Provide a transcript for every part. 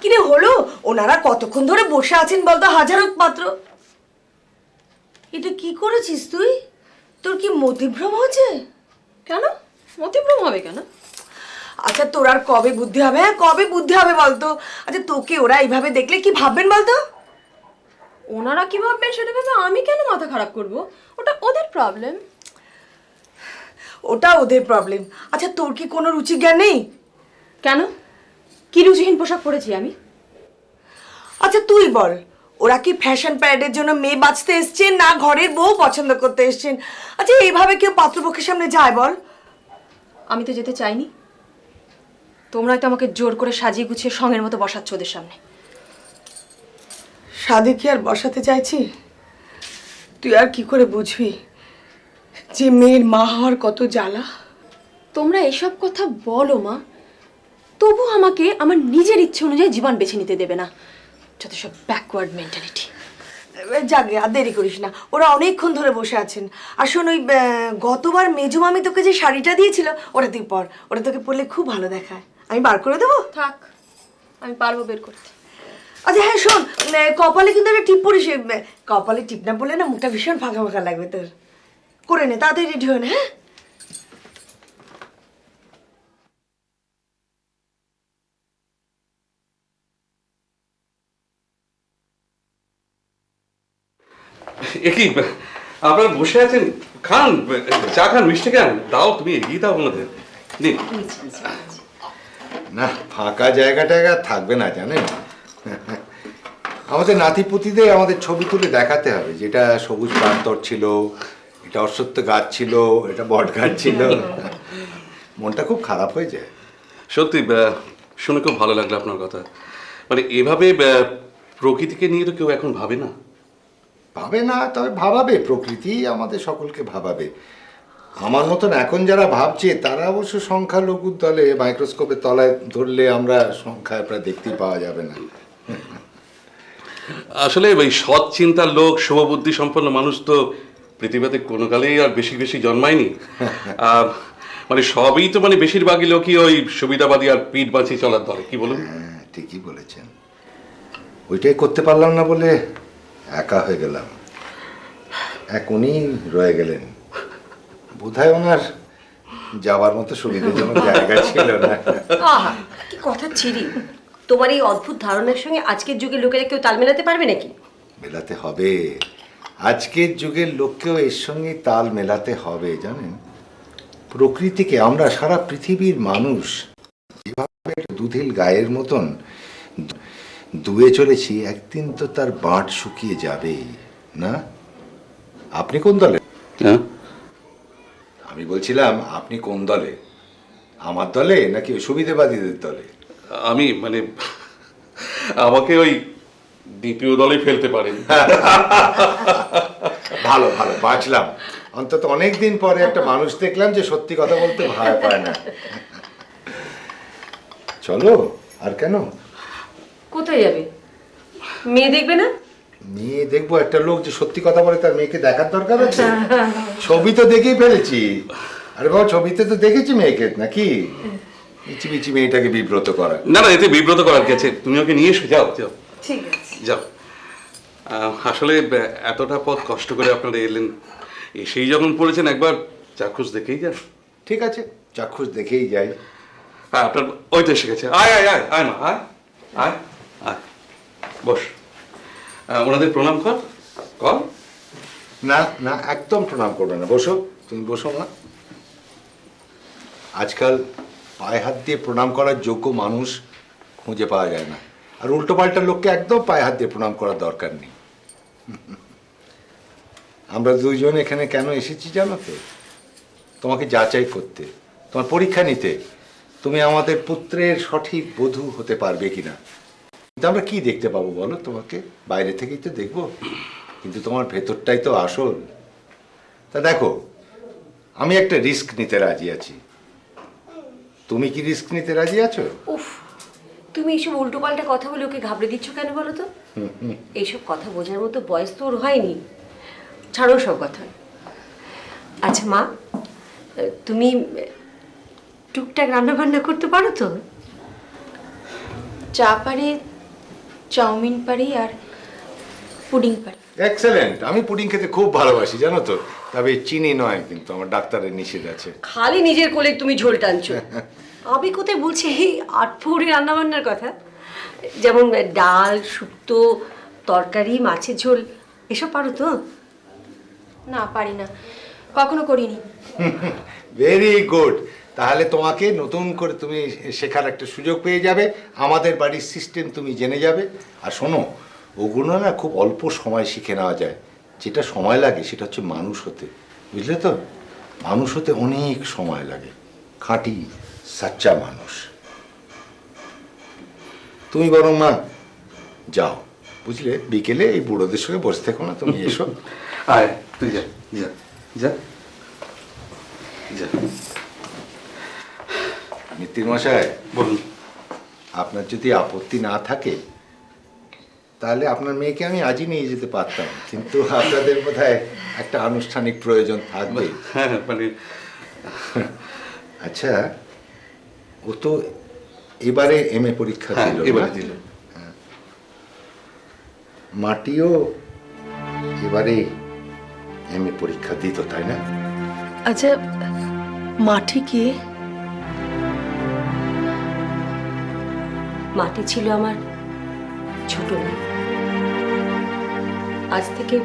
কিরে হলো? ওনারা কতক্ষণ ধরে বসে আছেন বলতো? হাজার হোক মাত্র। এটা কি করেছিস তুই? তোর কি মতিভ্রম হয়েছে? কেন মতিভ্রম হবে কেন? আচ্ছা তোর আর কবে বুদ্ধি হবে? হ্যাঁ কবে বুদ্ধি হবে বলতো? আচ্ছা তোকে ওরা এইভাবে দেখলে কি ভাববেন বলতো? ওনারা কি ভাববেন সেটা ভেবে আমি কেন মাথা খারাপ করব? ওটা ওদের প্রবলেম। ওটা ওদের প্রবলেম। আচ্ছা তোর কি কোনো রুচি জ্ঞান নেই? কেন? কি রুচিহীন পোশাক পরেছি আমি? আচ্ছা তুই বল, ওরা কি ফ্যাশন প্যারেডের জন্য মেয়ে বাঁচতে এসছেন না ঘরের বউ পছন্দ করতে এসছেন? আচ্ছা এইভাবে কেউ পাত্রপক্ষের সামনে যায় বল? আমি তো যেতে চাইনি। তোমরাই তো আমাকে জোর করে সাজিয়ে গুছিয়ে সঙ্গের মতো বসাচ্ছ ওদের সামনে। সাধে কি আর বসাতে চাইছি? তুই আর কি করে বুঝবি যে মেয়ের মা হওয়ার কত জ্বালা? তোমরা এসব কথা বলো মা, তবু আমাকে আমার নিজের ইচ্ছে অনুযায়ী জীবন বেছে নিতে দেবে না। যত সব ব্যাকওয়ার্ড মেন্টালিটি। যাকে আর দেরি করিস না, ওরা অনেকক্ষণ ধরে বসে আছেন। আর শোন, ওই গতবার মেজো মামি তোকে যে শাড়িটা দিয়েছিল ওটা তুই পর, ওটা তোকে পরলে খুব ভালো দেখায়। আমি বার করে দেবো? থাক, আমি পারবো বের করতে। আচ্ছা হ্যাঁ শোন, কপালে কিন্তু একটা টিপ পরিস। কপালে টিপ না পড়লে না মুখটা ভীষণ ফাঁকা ফাঁকা লাগবে তোর। করে নে, তাড়াতাড়ি রেডি হয়ে নে। হ্যাঁ কি আপনারা বসে আছেন? খান, চা খান, মিষ্টি খান, দাও তুমি এগিয়ে দাও ওনাদের। নিন। না, ফাঁকা জায়গাটা থাকবে না জানেন। আমাদের নাতিপুতিদের আমাদের ছবি তুলে দেখাতে হবে, যেটা সবুজ প্রান্তর ছিল, এটা অশ্বত্থ গাছ ছিল, এটা বট গাছ ছিল। মনটা খুব খারাপ হয়ে যায়। সত্যি শুনে খুব ভালো লাগলো আপনার কথা। মানে এভাবে প্রকৃতিকে নিয়ে তো কেউ এখন ভাবে না। ভাবে না, তবে ভাবাবে, প্রকৃতি আমাদের সকলকে ভাবাবে। আমার মতন এখন যারা ভাবছে তারা অবশ্য সংখ্যালঘুর দলে, মাইক্রোস্কোপের তলায় ধরলে আমরা সংখ্যায় প্রায় দেখতেই পাওয়া যাবে না। আসলে ওই সৎ চিন্তার লোক, শুভবুদ্ধি সম্পন্ন মানুষ তো পৃথিবীতে কোনো কালেই আর বেশি বেশি জন্মায়নি। মানে সবই তো মানে বেশিরভাগই লোকই ওই সুবিধাবাদী আর পিঠ বাঁচিয়ে চলার দলে, কি বলুন? হ্যাঁ ঠিকই বলেছেন। ওইটাই করতে পারলাম না বলে একা হয়ে গেলাম। এক উনি রয়ে গেলেন, বোধহয় ওনার যাওয়ার মতো সুবিধাজনক জায়গা ছিল না। আহা কি কথা ছিরি! তোমার এই অদ্ভুত ধারণার সঙ্গে আজকের যুগের লোকেরা কেউ তাল মেলাতে পারবে নাকি? মেলাতে হবে, আজকের যুগের লোককেও এর সঙ্গে তাল মেলাতে হবে। জানেন, প্রকৃতিকে আমরা, সারা পৃথিবীর মানুষ যেভাবে দুধিল গায়ের মতন দুয়ে চলেছি, একদিন তো তার বাঁট শুকিয়ে যাবে না? আপনি কোন দলে? হ্যাঁ, আমি বলছিলাম আপনি কোন দলে? আমার দলে নাকি ওই সুবিধাবাদীদের দলে? আমি মানে আমাকে ওই দ্বিতীয় দলে ফেলতে পারেন। ভালো ভালো, বাঁচলাম। অন্তত অনেকদিন পরে একটা মানুষ দেখলাম যে সত্যি কথা বলতে ভয় পায় না। চলো, আর কেন? কোথায় যাবে? মেয়ে দেখবে না? মেয়ে দেখবো? একটা লোক যে সত্যি কথা বলে তার মেয়েকে দেখার দরকার আছে? ছবি তো দেখেই ফেলেছি। আরে বাবা, ছবিতে তো দেখেছি মেয়েকে, নাকি মিচি মিচি মেয়েটাকে বিব্রত করা? না না, এতে বিব্রত করার কি আছে? তুমি ওকে নিয়ে এসো, যাও যাও। ঠিক আছে যাও। আসলে এতটা পথ কষ্ট করে আপনারা এলেন, এসেই যখন পড়েছেন একবার চাক্ষুষ দেখেই যান। ঠিক আছে, চাক্ষুষ দেখেই যাই। হ্যাঁ, আপনার ওই তো এসে গেছে। আয় আয় আয় আয় মা, আয় আয় আয়, বস। ওনাদের প্রণাম কর কর। না না, একদম প্রণাম করবে না, বসো, তুমি বসো না। আজকাল পায়ে হাত দিয়ে প্রণাম করার যোগ্য মানুষ খুঁজে পাওয়া যায় না, আর উল্টো পাল্টা লোককে একদম পায়ে হাত দিয়ে প্রণাম করার দরকার নেই। আমরা দুইজন এখানে কেন এসেছি জানো তো? তোমাকে যাচাই করতে, তোমার পরীক্ষা নিতে, তুমি আমাদের পুত্রের সঠিক বধূ হতে পারবে কিনা। কিন্তু আমরা কি দেখতে পাবো বলো? তোমাকে বাইরে থেকেই তো দেখবো, কিন্তু তোমার ভেতরটাই তো আসল। তা দেখো, আমি একটা রিস্ক নিতে রাজি আছি। তুমি কি রিস্ক নিতে রাজি আছো? উফ, তুমি এইসব উল্টোপাল্টা কথা বলে ওকে ঘাবড়ে দিচ্ছ কেন বলো তো? এইসব কথা বোঝার মতো বয়স তো ওর হয়নি। ছাড়ো সব কথা। আচ্ছা মা, তুমি টুকটাক রান্না বান্না করতে পারো তো? যা পারে চাউমিন পারি আর পুডিং পারি। এক্সেলেন্ট। আমি পুডিং খেতে খুব ভালোবাসি জানো তো, তবে চিনি নয়, কিন্তু আমার ডাক্তারের নিষেধ আছে। খালি নিজের কোলে তুমি ঝোল টানছো। আমি কোথায় বলছি এই আটপৌরি রান্নাবান্নার কথা, যেমন ডাল, শুক্তো, তরকারি, মাছের ঝোল, এসব পারো তো? না, পারি না, কখনো করিনি। Very good. তাহলে তোমাকে নতুন করে তুমি শেখার একটা সুযোগ পেয়ে যাবে, আমাদের বাড়ির সিস্টেম তুমি জেনে যাবে। আর শোনো, ওগুলো না খুব অল্প সময় শিখে নেওয়া যায়। যেটা সময় লাগে সেটা হচ্ছে মানুষ হতে, বুঝলে তো? মানুষ হতে অনেক সময় লাগে, খাঁটি সাচ্চা মানুষ। তুমি বরং মা যাও, বুঝলে, বিকেলে এই বুড়োদের সঙ্গে বসে থেকো না, তুমি এসো। আয় তুই যা যা যা যা। মিত্তির মশাই, বলুন। আপনার যদি আপত্তি না থাকে তাহলে আপনার মেয়েকে আমি আজই নিয়ে যেতে পারতাম, কিন্তু আপনাদের বোধহয় একটা আনুষ্ঠানিক প্রয়োজন থাকবে। হ্যাঁ মানে আচ্ছা, ও তো এবারে এমএ পরীক্ষা হ্যাঁ, দিল, এবারে না? দিল। হ্যাঁ। মাটিও এবারে এমএ পরীক্ষা দিত, তাই না? আচ্ছা, মাটি কে? মাটি ছিল আমার ছোট মেয়ে। আজ থেকে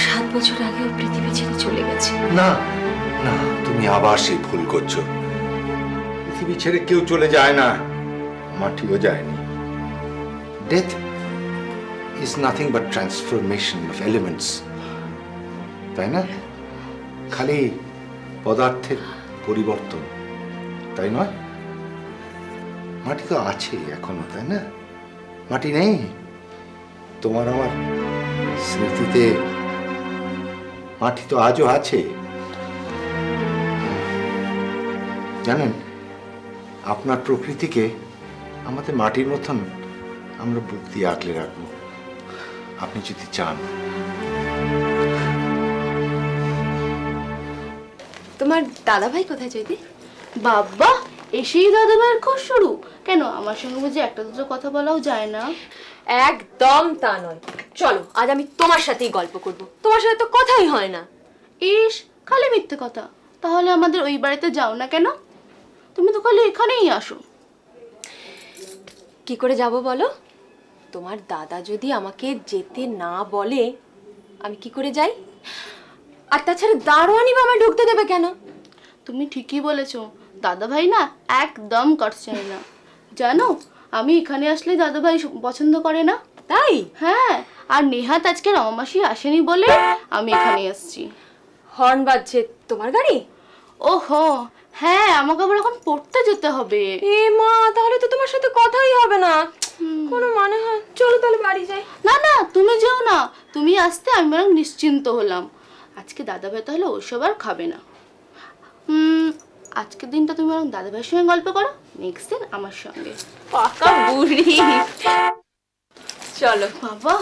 7 বছর আগে ও পৃথিবী ছেড়ে চলে গেছে। না না, তুমি আবার সেই ভুল করছো। পৃথিবী ছেড়ে কেউ চলে যায় না, মাটিও যায়নি। Death is nothing but transformation of elements, তাই না? খালি পদার্থের পরিবর্তন, তাই নয়? মাটি তো আছে এখনো, তাই না? মাটি নেই? তোমার আমার স্মৃতিতে মাটি তো আজও আছে। জানেন, আপনার প্রকৃতিকে আমাদের মাটির মতন আমরা বুক দিয়ে আঁকলে রাখবো, আপনি যদি চান। তোমার দাদাভাই কোথায় চৈতি? বাবা, এসেই দাদাভাইয়ের খোঁজ শুরু? কেন, আমার সঙ্গে বুঝি একটা দুটো কথা বলাও যায় না? একদম তা নয়। চলো, আজ আমি তোমার সাথেই গল্প করব। তোমার সাথে তো কথাই হয় না। ইস, খালি মিথ্যে কথা। তাহলে আমাদের ওই বাড়িতে যাও না কেন? তুমি তো খালি এখানেই আসো। কি করে যাব বলো? তোমার দাদা যদি আমাকে যেতে না বলে, আমি কি করে যাই? আর তাছাড়া দারোয়ানি বা আমায় ঢুকতে দেবে কেন? তুমি ঠিকই বলেছো, দাদাভাই না একদম করছেন না। জানো, আমি এখানে আসলে দাদাভাই পছন্দ করে না। তাই? হ্যাঁ, আর নেহাত আজকে রমাসী আসেনি বলে আমি এখানে এসেছি। হর্ন বাজছে তোমার গাড়ি? ওহো হ্যাঁ, আমাকে আবার এখন পড়তে যেতে হবে। এ মা, তাহলে তো তোমার সাথে কথাই হবে না। কোনো মানে হয়? চলো তাহলে বাড়ি যাই। না না, তুমি যেও না। তুমি আসতে আমি বরং নিশ্চিন্ত হলাম। আজকে দাদাভাই তাহলে ওসব আর খাবে না। আজকের দিনটা তুমি বরং দাদাভাইয়ের সঙ্গে গল্প করো, নেক্সট দিন আমার সঙ্গে। পাকা বুড়ি। চলো। বাবা,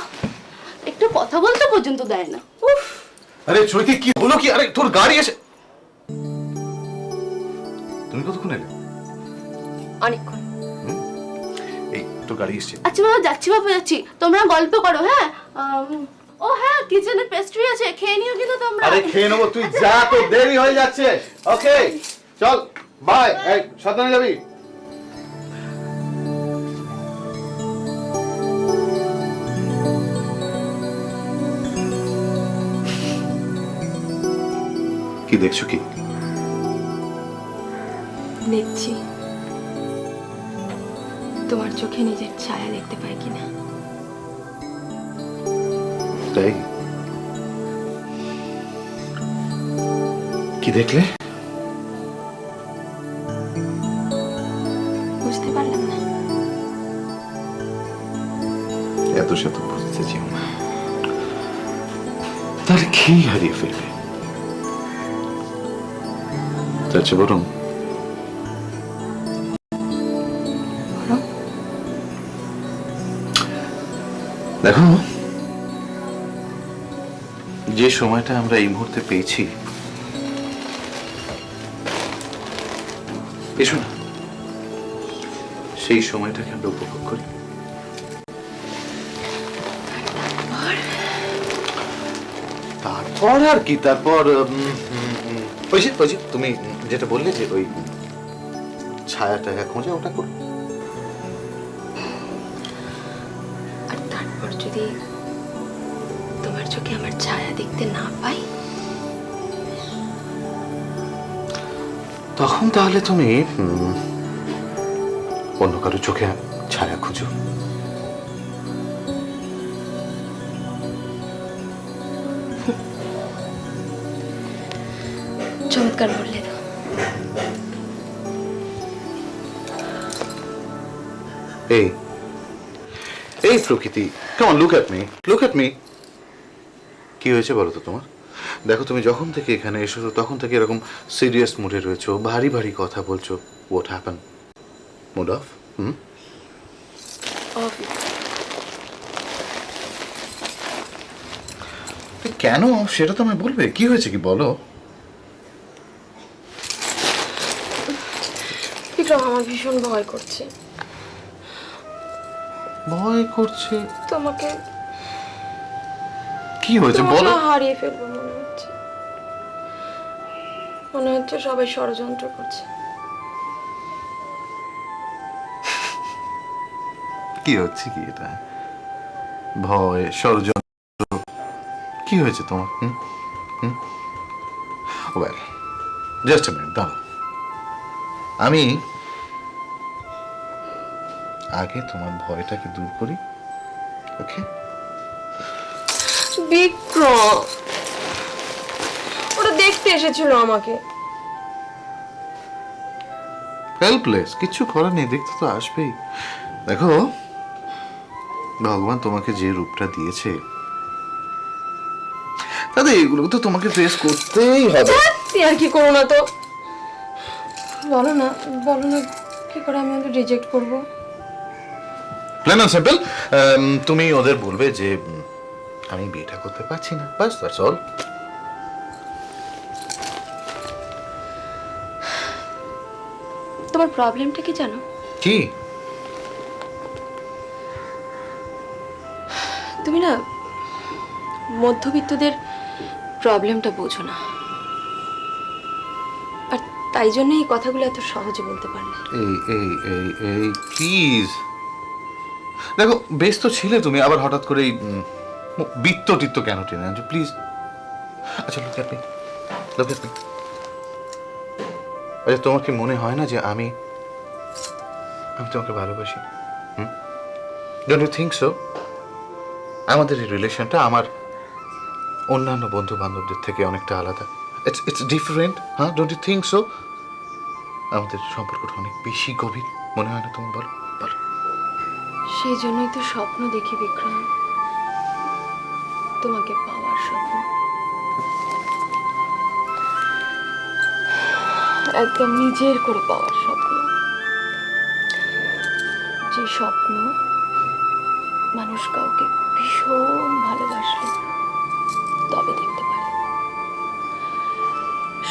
একটু কথা বলতে পর্যন্ত দেয় না। উফ, আরে চৈতি, কি হলো কি? আরে তোর গাড়ি এসে। তুমি কতক্ষণ এলে? অনেকক্ষণ। এই তোর গাড়ি এসছে। আচ্ছা বাবা, যাচ্ছি বাবা, যাচ্ছি। তোমরা গল্প করো, হ্যাঁ? ও হ্যাঁ, কিচেনে পেস্ট্রি আছে, খেয়ে নিও কিন্তু তোমরা। আরে খেয়ে নেবো, তুই যা, তো দেরি হয়ে যাচ্ছে। ওকে চল, বাই। এই সাবধানে যাবি। কি দেখছো কি? দেখছি তোমার চোখে নিজের ছায়া দেখতে পাই কিনা। তাই? কি দেখলে? বুঝতে পারলাম না। এত শত বুঝতে চাও না, তাহলে খেয়ে হারিয়ে ফেলবে। তার চেয়ে বরং দেখো, যে সময়টা আমরা এই মুহূর্তে পেয়েছি, এসো না, সেই সময়টাকে আমরা উপভোগ করি। তারপর আর কি, তারপর ওই যে তুমি যেটা বললে যে ওই ছায়া টায়া খোঁজা, ওটা করো। আর তারপর যদি তোমার চোখে আমার ছায়া দেখতে না পাই, তখন তাহলে তুমি অন্য কারো চোখে ছায়া খুঁজো। চমৎকার বললে তো। এই প্রকৃতি, কেমন লুক অ্যাট মি। কি হয়েছে বলো তো তোমার? দেখো, তুমি যখন থেকে এখানে এসেছো তখন থেকে এরকম সিরিয়াস মুডে রয়েছো, ভারী ভারী কথা বলছো। What happen? Mood off? কেন সেটা তো আমায় বলবে। কি হয়েছে কি বলো? বিক্রম, আমার ভীষণ ভয় করছে। ভয় করছে? তোমাকে কি হয়েছে বলো? হারিয়ে ফেলবো মনে হচ্ছে। মনে হচ্ছে সবাই ষড়যন্ত্র করছে। কি হচ্ছে কি এটা? ভয়, ষড়যন্ত্র? কি হয়েছে তোমার? ওয়েল, জাস্ট আ মিনিট, দাঁড়াও। আমি আগে তোমার ভয়টাকে দূর করি, ওকে? বিক্রম, ওরা দেখতে এসেছিল আমাকে। হেল্পলেস, কিছু করার নেই, দেখতে তো আসবেই। দেখো, ভগবান তোমাকে যে রূপটা দিয়েছে তাতে এগুলো তো তোমাকে ফেস করতেই হবে। আর কি করো না তো, বলো না কি করে আমি ওদের রিজেক্ট করবো? প্লেন এন্ড সিম্পল, তুমি ওদের বলবে যে আমি বিয়েটা করতে পারছি না, বাস, দ্যাটস অল। তোমার প্রবলেমটা কি জানো? কি? তুমি না মধ্যবিত্তদের প্রবলেমটা বোঝো না, আর তাই জন্য এই কথাগুলো এত সহজে বলতে পারলে। এই প্লিজ দেখো, বেশ তো ছিলে তুমি, আবার হঠাৎ করে এই বৃত্ত টিত্ত কেন টেনে আনছো প্লিজ? আচ্ছা, লুক অ্যাট মি। আচ্ছা, তোমার কি মনে হয় না যে আমি তোমাকে ভালোবাসি? Don't you think so? আমাদের এই রিলেশনটা আমার অন্যান্য বন্ধু বান্ধবদের থেকে অনেকটা আলাদা। ইটস ডিফারেন্ট, হ্যাঁ? Don't you think so? আমাদের সম্পর্কটা অনেক বেশি গভীর, মনে হয় না তোমার? বলো বলো। সেই জন্যই তো স্বপ্ন দেখি বিক্রম, তোমাকে পাওয়ার স্বপ্ন, একদম নিজের করে পাওয়ার স্বপ্ন। যে স্বপ্ন মানুষ কাউকে ভীষণ ভালোবাসলে তবে দেখতে পারে।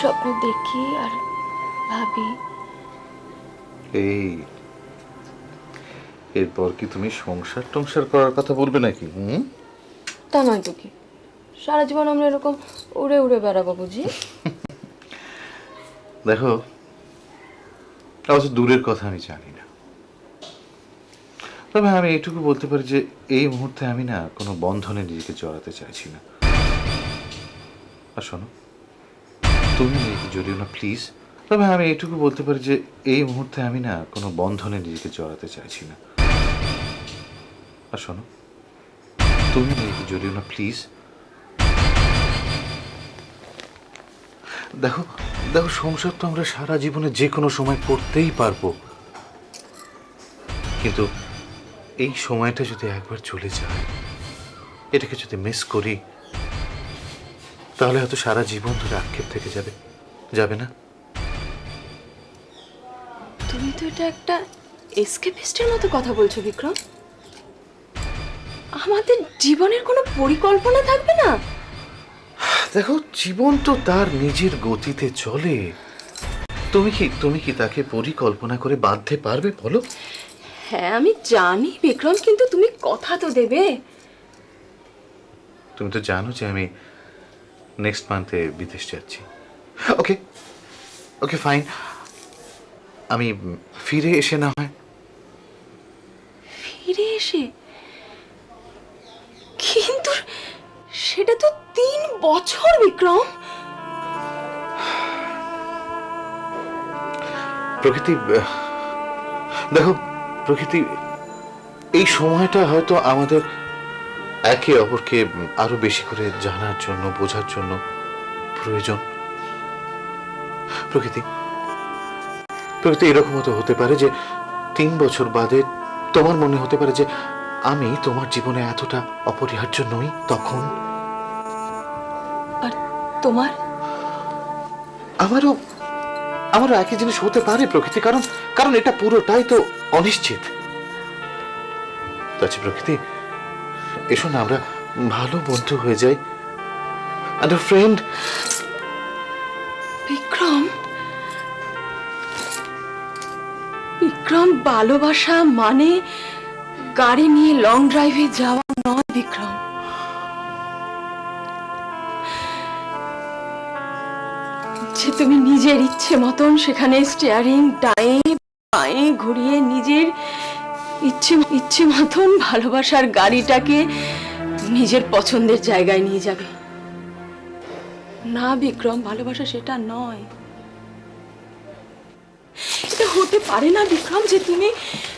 স্বপ্ন দেখি আর ভাবি, এরপর কি তুমি সংসার টংসার করার কথা বলবে নাকি? তা নয় তো কি, সারা জীবন আমরা এরকম উড়ে উড়ে বেড়াবো বুঝি? দেখো, অবশ্য দূরের কথা আমি জানি না, তবে আমি এইটুকু বলতে পারি যে এই মুহূর্তে আমি না কোনো বন্ধনে নিজেকে জড়াতে চাইছি না। আর শোনো, তুমি নিজেকে জড়িও না প্লিজ। তবে আমি এইটুকু বলতে পারি যে এই মুহূর্তে আমি না কোনো বন্ধনে নিজেকে জড়াতে চাইছি না। আর শোনো, তুমি নিজেকে জড়িও না প্লিজ। দেখো, সংসার তো আমরা সারা জীবনে যে কোনো সময় করতেই পারবো, কিন্তু এই সময়টা যদি একবার চলে যায়, এটাকে যদি মিস করি, তাহলে হয়তো সারা জীবন ধরে আক্ষেপ থেকে যাবে না? তুমি তো এটা একটা এসকেপিস্টের মতো কথা বলছো বিক্রম। আমাদের জীবনের কোনো পরিকল্পনা থাকবে না? দেখো, জীবন তো তার নিজের গতিতে চলে। তুমি কি তাকে পরিকল্পনা করে বাঁধতে পারবে বলো? হ্যাঁ আমি জানি বিক্রম, কিন্তু তুমি কথা তো দেবে। তুমি তো জানো যে আমি নেক্সট মান্থে বিদেশ যাচ্ছি। ওকে ওকে ফাইন, আমি ফিরে এসে না হয়। ফিরে এসে? কিন্তু সেটা তো 3 বছর বিক্রম। প্রকৃতি, দেখো প্রকৃতি, এই সময়টা হয়তো আমাদের একে অপরকে আরো বেশি করে জানার জন্য, বোঝার জন্য প্রয়োজন। প্রকৃতি, প্রকৃতি এরকমও তো হতে পারে যে 3 বছর বাদে তোমার মনে হতে পারে যে আমি তোমার জীবনে এতটা অপরিহার্য নই। তখন আর তোমার? আমারও আমারও একই জিনিস হতে পারে প্রকৃতি, কারণ কারণ এটা পুরোটাই তো অনিশ্চিত। আচ্ছা প্রকৃতি, এসো না আমরা ভালো বন্ধু হয়ে যাই, and a friend. Vikram, Vikram, ভালোবাসা মানে গাড়ি নিয়ে লং ড্রাইভে যাওয়া নয় বিক্রম। যে তুমি নিজের ইচ্ছে মতন সেখানে স্টিয়ারিং ডায়ে বাঁয়ে ঘুরিয়ে নিজের ইচ্ছে মতন ভালোবাসার গাড়িটাকে নিজের পছন্দের জায়গায় নিয়ে যাবে। না বিক্রম, ভালোবাসা সেটা নয়। এটা হতে পারে না বিক্রম যে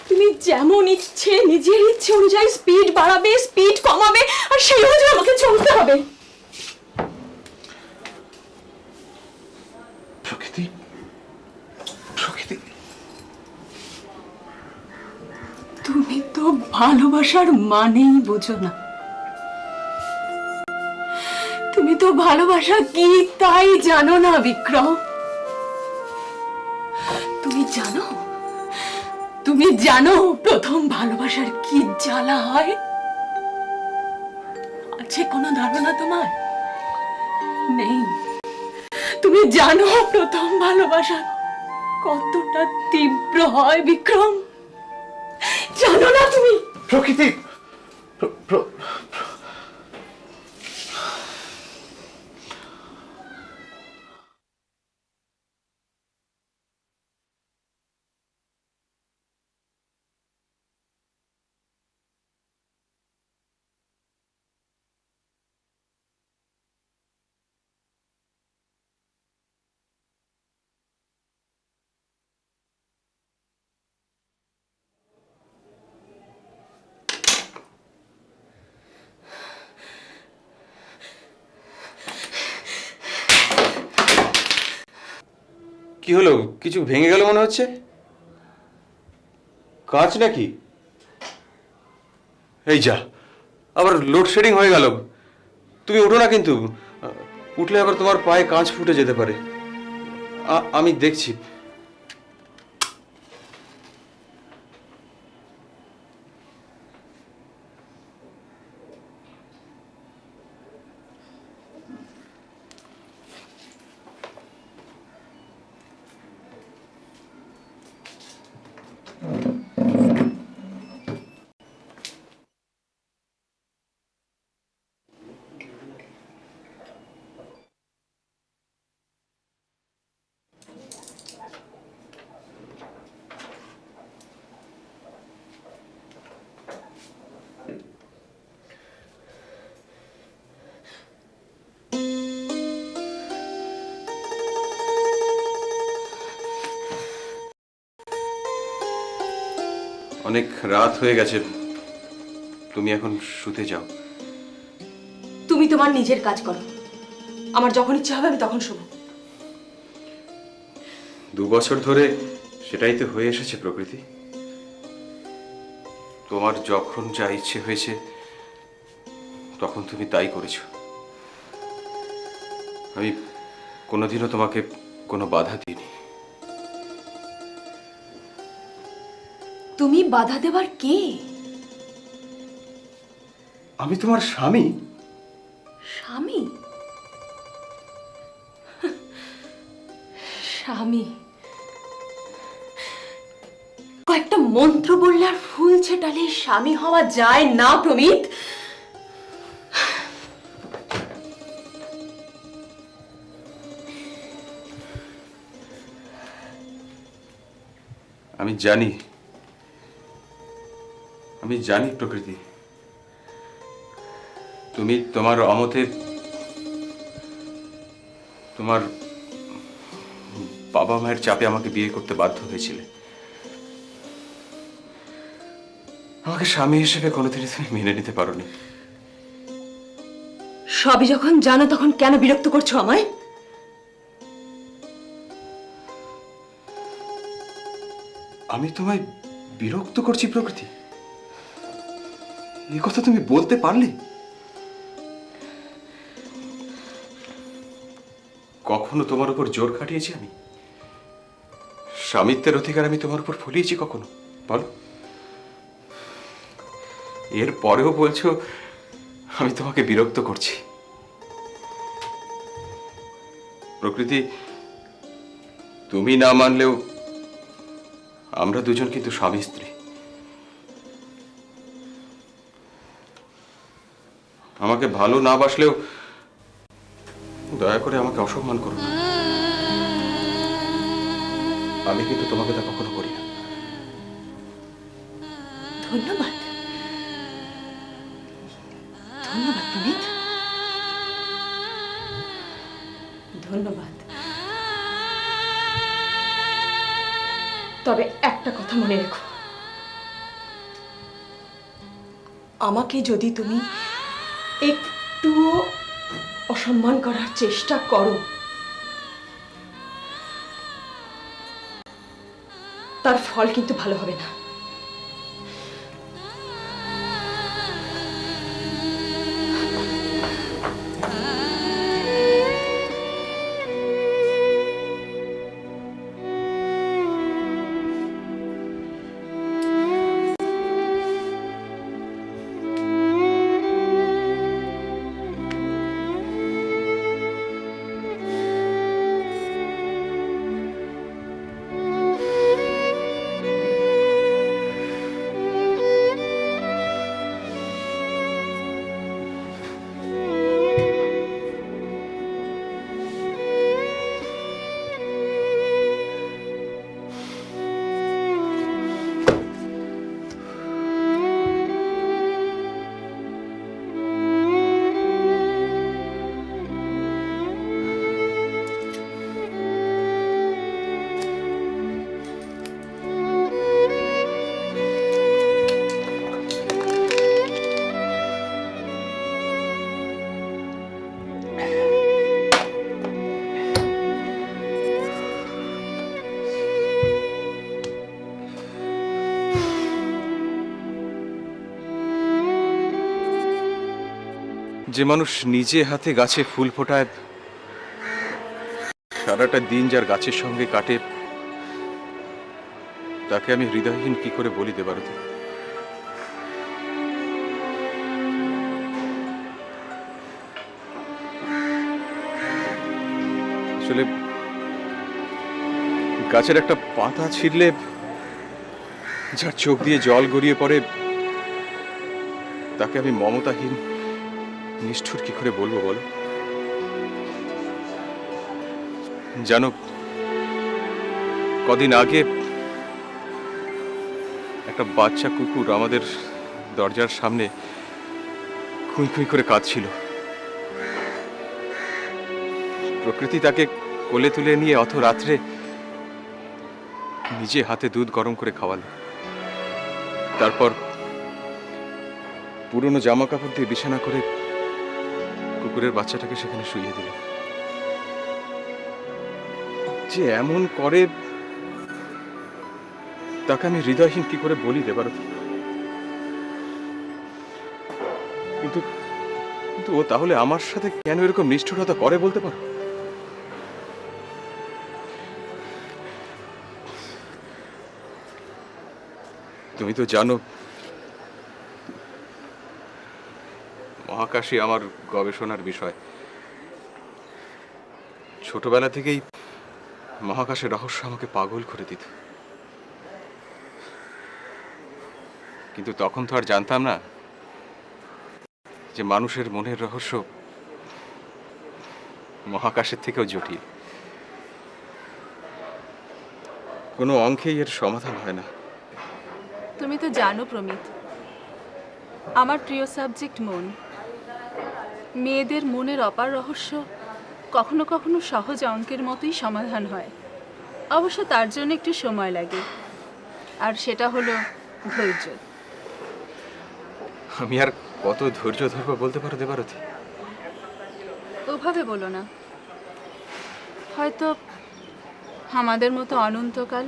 তুমি যেমন ইচ্ছে নিজের ইচ্ছে অনুযায়ী স্পিড বাড়াবে, স্পিড কমাবে, আর সেই অনুযায়ী আমাকে চলতে হবে। প্রকৃতি, প্রকৃতি, তুমি তো ভালোবাসার মানেই বোঝো না। তুমি তো ভালোবাসা কি তাই জানো না বিক্রম। তুমি জানো প্রথম ভালোবাসার কি জ্বালা হয়? আছে কোনো ধারণা তোমার? নেই। তুমি জানো প্রথম ভালোবাসা কতটা তীব্র হয় বিক্রম? জানো না তুমি? প্রকৃতি, কি হলো? কিছু ভেঙে গেল মনে হচ্ছে। কাঁচ নাকি? এই যা, আবার লোডশেডিং হয়ে গেল। তুমি ওঠো না কিন্তু, উঠলে আবার তোমার পায়ে কাঁচ ফুটে যেতে পারে। আমি দেখছি। অনেক রাত হয়ে গেছে, তুমি এখন শুতে যাও। তুমি তোমার নিজের কাজ করো, আমার যখন ইচ্ছে হবে আমি তখন শুভ। 2 বছর ধরে সেটাই তো হয়ে এসেছে প্রকৃতি। তোমার যখন যা ইচ্ছে হয়েছে তখন তুমি তাই করেছো। আমি কোনোদিনও তোমাকে কোনো বাধা দিইনি। তুমি বাধা দেবার কে? আমি তোমার স্বামী। স্বামী? স্বামী? একটা মন্ত্র বললে আর ফুল ছেটালে স্বামী হওয়া যায় না প্রমিত। আমি জানি, আমি জানি প্রকৃতি, তুমি তোমার অমতে তোমার বাবা মায়ের চাপে আমাকে বিয়ে করতে বাধ্য হয়েছিলে। আমাকে স্বামী হিসেবে কোনোদিনই তুমি মেনে নিতে পারোনি। সবই যখন জানো তখন কেন বিরক্ত করছো আমায়? আমি তোমায় বিরক্ত করছি প্রকৃতি? এই কথা তুমি বলতে পারলে? কখনো তোমার উপর জোর খাটিয়েছি আমি? স্বামিত্বের অধিকার আমি তোমার উপর ফলিয়েছি কখনো? বলো। এর পরেও বলছো আমি তোমাকে বিরক্ত করছি। প্রকৃতি, তুমি না মানলেও আমরা দুজন কিন্তু স্বামী স্ত্রী। আমাকে ভালো না বাসলেও দয়া করে আমাকে অসম্মান করো না। আমি কিন্তু তোমাকে তা কখনো করি না। ধন্যবাদ, ধন্যবাদ প্রমিত, ধন্যবাদ। তবে একটা কথা মনে রেখো, আমাকে যদি তুমি একটুও অসম্মান করার চেষ্টা করো, তার ফল কিন্তু ভালো হবে না। যে মানুষ নিজে হাতে গাছে ফুল ফোটায়, সারাটা দিন যার গাছের সঙ্গে কাটে, তাকে আমি হৃদয়হীন কি করে বলি দেবারতী? আসলে গাছের একটা পাতা ছিঁড়লে যার চোখ দিয়ে জল গড়িয়ে পড়ে, তাকে আমি মমতাহীন নিষ্ঠুর কি করে বলবো বলো? জানো, কদিন আগে একটা বাচ্চা কুকুর আমাদের দরজার সামনে খুঁই খুঁই করে কাঁদছিল। প্রকৃতি তাকে কোলে তুলে নিয়ে অত রাত্রে নিজে হাতে দুধ গরম করে খাওয়ালো। তারপর পুরনো জামা কাপড় দিয়ে বিছানা করে কুকুরের বাচ্চাটাকে সেখানে শুইয়ে দিল। যে এমন করে তাকে আমি হৃদয়হীন কি করে বলি দেবারতী? কিন্তু কিন্তু ও তাহলে আমার সাথে কেন এরকম নিষ্ঠুরতা করে বলতে পারো? তুমি তো জানো মহাকাশই আমার গবেষণার বিষয়। ছোটবেলা থেকেই মহাকাশের রহস্য আমাকে পাগল করে দিত। কিন্তু তখন তো আর জানতাম না যে মানুষের মনের রহস্য মহাকাশের থেকেও জটিল। কোনো অঙ্কেই এর সমাধান হয় না। তুমি তো জানো প্রমিত, আমার প্রিয় সাবজেক্ট মন। মেয়েদের মনের অপার রহস্য কখনো কখনো সহজ অঙ্কের মতোই সমাধান হয়, অবশ্য তার জন্য একটু সময় লাগে, আর সেটা হলো ধৈর্য। আমি আর কত ধৈর্য ধরবো বলতে পারো দেবারতী? ওভাবে বলো না, হয়তো আমাদের মতো অনন্তকাল।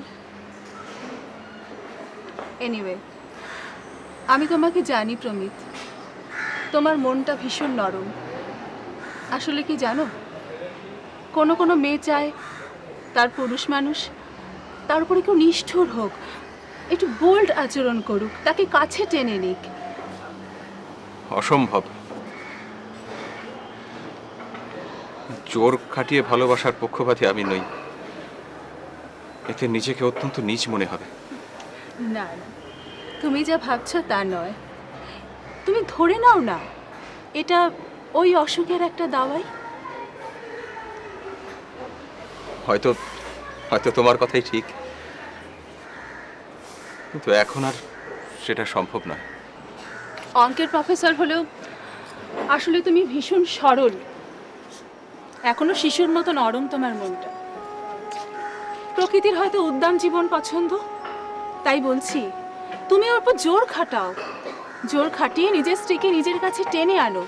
এনিওয়ে, আমি তোমাকে জানি প্রমিত, তোমার মনটা ভীষণ নরম। আসলে কি জানো, কোনো কোনো মেয়ে চায় তার পুরুষ মানুষ তার উপরে কেউ নিষ্ঠুর হোক, একটু বোল্ড আচরণ করুক, তাকে কাছে টেনে নিক। অসম্ভব। জোর খাটিয়ে ভালোবাসার পক্ষপাতী আমি নই। এতে নিজেকে অত্যন্ত নীচ মনে হবে। না না, তুমি যা ভাবছো তা নয়। তুমি ধরে নাও না, এটা ওই অসুখের একটা দাওয়াই। হয়তো হয়তো তোমার কথাই ঠিক, কিন্তু এখন আর সেটা সম্ভব নয়। অঙ্কের প্রফেসর হলেও আসলে তুমি ভীষণ সরল, এখনো শিশুর মতো নরম তোমার মনটা। প্রকৃতির হয়তো উদ্দাম জীবন পছন্দ, তাই বলছি তুমি ওর উপর জোর খাটাও, জোর খাটিয়ে নিজের স্ত্রীকে নিজের কাছে টেনে আনো।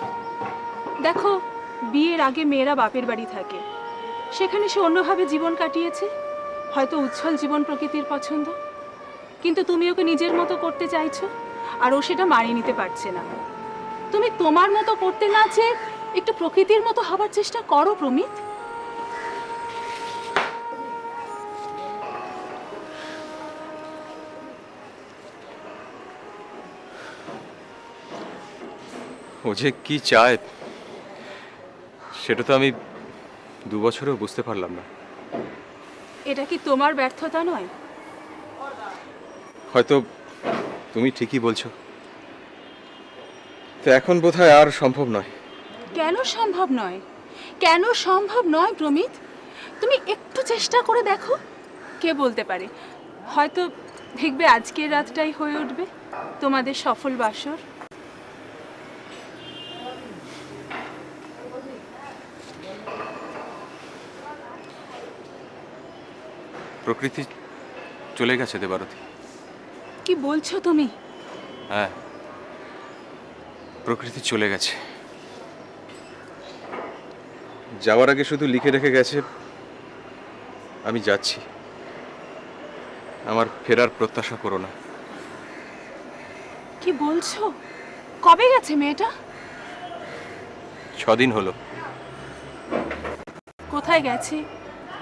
দেখো, বিয়ের আগে মেয়েরা বাপের বাড়ি থাকে, সেখানে সে অন্যভাবে জীবন কাটিয়েছে, হয়তো উচ্ছল জীবন প্রকৃতির পছন্দ, কিন্তু তুমি ওকে নিজের মতো করতে চাইছো, আর ও সেটা মানিয়ে নিতে পারছে না। তুমি তোমার মতো করতে না চেয়ে একটু প্রকৃতির মতো হবার চেষ্টা করো প্রমিত। ও যে কি চায় সেটা তো আমি 2 বছরেও বুঝতে পারলাম না। এটা কি তোমার ব্যর্থতা নয়? হয়তো তুমি ঠিকই বলছো, তো এখন বোধহয় আর সম্ভব নয়। কেন সম্ভব নয়? কেন সম্ভব নয় প্রমিত? তুমি একটু চেষ্টা করে দেখো, কে বলতে পারে হয়তো দেখবে আজকের রাতটাই হয়ে উঠবে তোমাদের সফল বাসর। প্রকৃতি চলে গেছে দেবারতী। কি বলছো তুমি? হ্যাঁ, প্রকৃতি চলে গেছে। যাওয়ার আগে শুধু লিখে রেখে গেছে, আমি যাচ্ছি, আমার ফেরার প্রত্যাশা করো না। কি বলছো? কবে গেছে মেয়েটা? 6 দিন হলো। কোথায় গেছে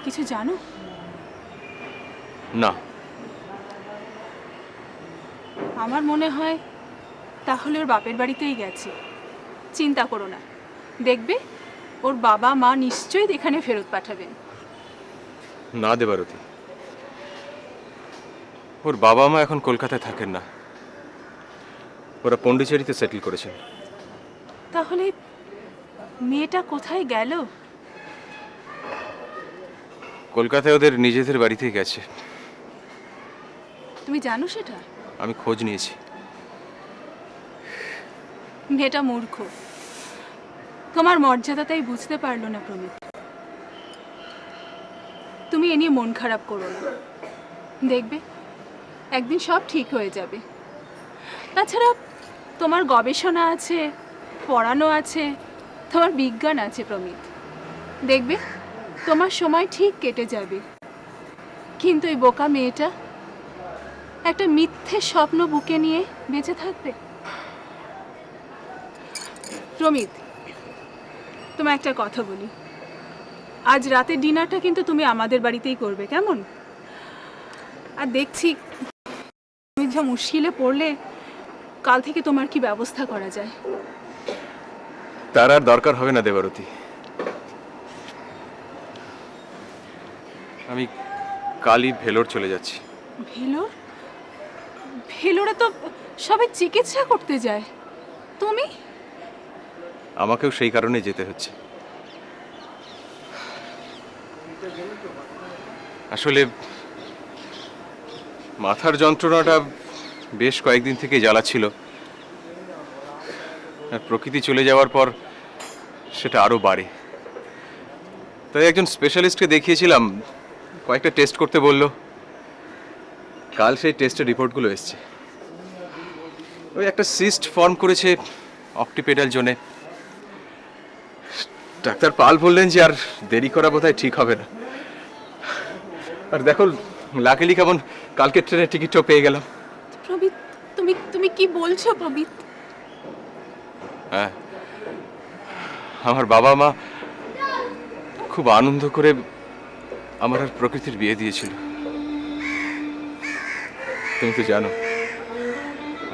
কিছু জানো? না। আমার মনে হয় তাহলে ওর বাপের বাড়িতেই গেছে। চিন্তা করো না, দেখবে ওর বাবা মা নিশ্চয়ই এখানে ফেরত পাঠাবেন। না দেবারতী, ওর বাবা মা এখন কলকাতায় থাকেন না, ওরা পন্ডিচেরিতে সেটেল করেছেন। তাহলে মেয়েটা কোথায় গেল? কলকাতায় ওদের নিজেদের বাড়িতেই গেছে। তুমি জানো সেটা? আমি খোঁজ নিয়েছি। মেয়েটা মূর্খ, তোমার মর্যাদা তাই বুঝতে পারলো না প্রমিত। তুমি এ নিয়ে মন খারাপ করো না, দেখবে একদিন সব ঠিক হয়ে যাবে। তাছাড়া তোমার গবেষণা আছে, পড়ানো আছে, তোমার বিজ্ঞান আছে প্রমিত, দেখবে তোমার সময় ঠিক কেটে যাবে। কিন্তু এই বোকা মেয়েটা একটা মিথ্যে স্বপ্ন বুকে নিয়ে বেঁচে থাকবে। প্রমিত, তোমায় একটা কথা বলি, আজ রাতের ডিনারটা কিন্তু তুমি আমাদের বাড়িতেই করবে, কেমন? আর দেখছি তুমি যা মুশকিলে পড়লে, কাল থেকে তোমার কি ব্যবস্থা করা যায়। তার আর দরকার হবে না দেবারতী। আমি কালই ভেলোর চলে যাচ্ছি। ভেলোর? ভেলোরে তো সবাই চিকিৎসা করতে যায়, তুমি? আমাকেও সেই কারণে যেতে হচ্ছে। আসলে মাথার যন্ত্রণাটা বেশ কয়েকদিন থেকে জ্বালাচ্ছিল, আর প্রকৃতি চলে যাওয়ার পর সেটা আরো বাড়ে। তাই একজন স্পেশালিস্টকে দেখিয়েছিলাম, কয়েকটা টেস্ট করতে বললো। কাল সেই টেস্টের রিপোর্টগুলো এসছে। ওই একটা সিস্ট ফর্ম করেছে অক্টিপেডাল জোনে। ডাক্তার পাল বললেন যে আর দেরি করা বোধহয় ঠিক হবে না। আর দেখো, লাকিলি কেমন কালকে ট্রেনের টিকিটটাও পেয়ে গেলাম। প্রমিত, তুমি তুমি কি বলছো প্রমিত? হ্যাঁ, আমার বাবা মা খুব আনন্দ করে আমার আর প্রকৃতির বিয়ে দিয়েছিল। তুমি তো জানো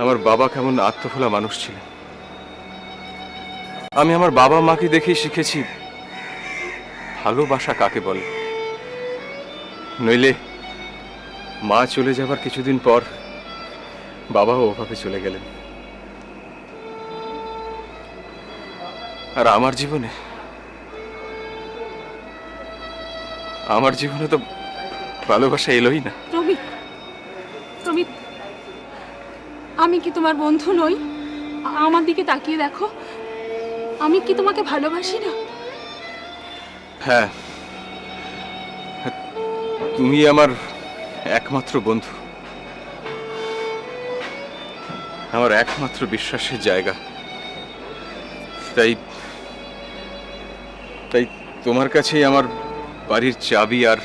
আমার বাবা কেমন আত্মভোলা মানুষ ছিলেন। আমি আমার বাবা মাকে দেখেই শিখেছি ভালোবাসা কাকে বলে। নইলে মা চলে যাবার কিছুদিন পর বাবাও ওভাবে চলে গেলেন। আর আমার জীবনে তো ভালোবাসা এলোই না। প্রমিত, প্রমিত, আমি কি তোমার বন্ধু নই? আমার দিকে তাকিয়ে দেখো, আমি কি তোমাকে ভালোবাসি না? হ্যাঁ, তুমি আমার একমাত্র বন্ধু, আমার একমাত্র বিশ্বাসের জায়গা। তাই তাই তোমার কাছেই আমার বাড়ির চাবি আর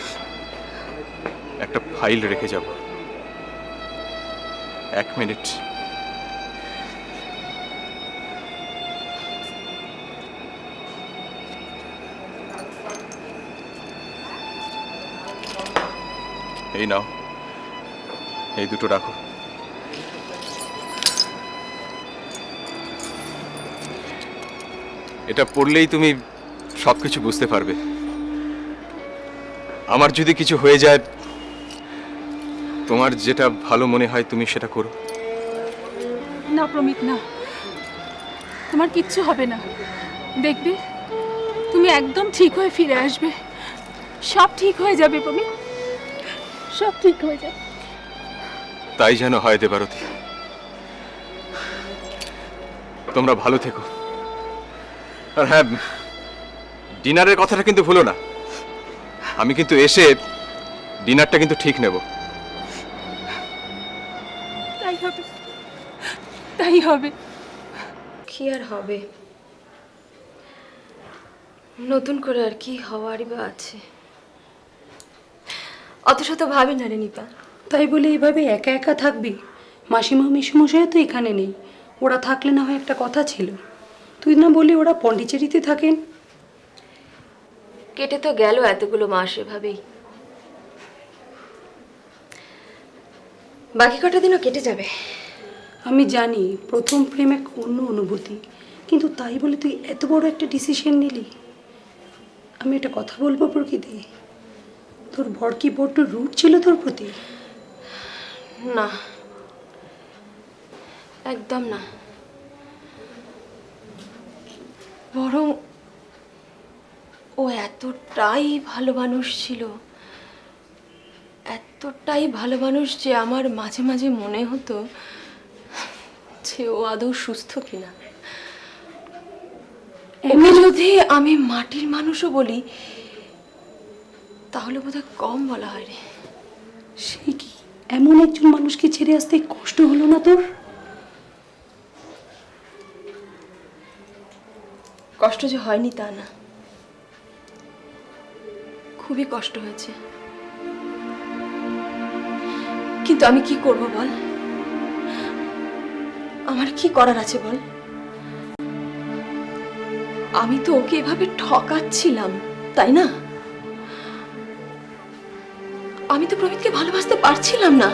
একটা ফাইল রেখে যাব। 1 মিনিট। এই নাও, এই দুটো রাখো। এটা পড়লেই তুমি সবকিছু বুঝতে পারবে। আমার যদি কিছু হয়ে যায়, তোমার যেটা ভালো মনে হয় তুমি সেটা করো। না প্রমিত, না, তোমার কিচ্ছু হবে না। দেখবে তুমি একদম ঠিক হয়ে ফিরে আসবে। সব ঠিক হয়ে যাবে প্রমিত, সব ঠিক হয়ে যাবে। তাই যেন হয় দেবারতী। তোমরা ভালো থেকো। আর হ্যাঁ, ডিনারের কথাটা কিন্তু ভুলো না। আমি কিন্তু এসে ডিনারটা কিন্তু ঠিক নেব। তাই হবে, তাই হবে। কি আর হবে, নতুন করে আর কি হওয়ারই বা আছে। অত শত ভাবি না রে নিপা। তাই বলে এইভাবে একা একা থাকবি? মাসিমা মেসোমশাইও তো এখানে নেই। ওরা থাকলে না হয় একটা কথা ছিল। তুই না বলি ওরা পন্ডিচেরিতে থাকেন। কেটে তো গেল এতগুলো মাস এভাবেই, বাকি কটা দিনও কেটে যাবে। আমি জানি প্রথম প্রেম এক অন্য অনুভূতি, কিন্তু তাই বলে তুই এত বড় একটা ডিসিশন নিলি? আমি একটা কথা বলবো প্রকৃতি, তোর বর কি বড্ড রুট ছিল তোর প্রতি? না, একদম না। বরং ও এতটাই ভালো মানুষ ছিল, এতটাই ভালো মানুষ যে আমার মাঝে মাঝে মনে হতো যে ও আদৌ সুস্থ কিনা। ওকে যদি আমি মাটির মানুষও বলি তাহলে বোধহয় কম বলা হয় রে। সে কি, এমন একজন মানুষকে ছেড়ে আসতে কষ্ট হলো না তোর? কষ্ট যে হয়নি তা না, খুবই কষ্ট হয়েছে। কিন্তু আমি কি করব বল? আমার কি করার আছে বল? আমি তো ওকে এভাবে ঠকাচ্ছিলাম, তাই না? আমি তো প্রমিতকে ভালোবাসতে পারছিলাম না।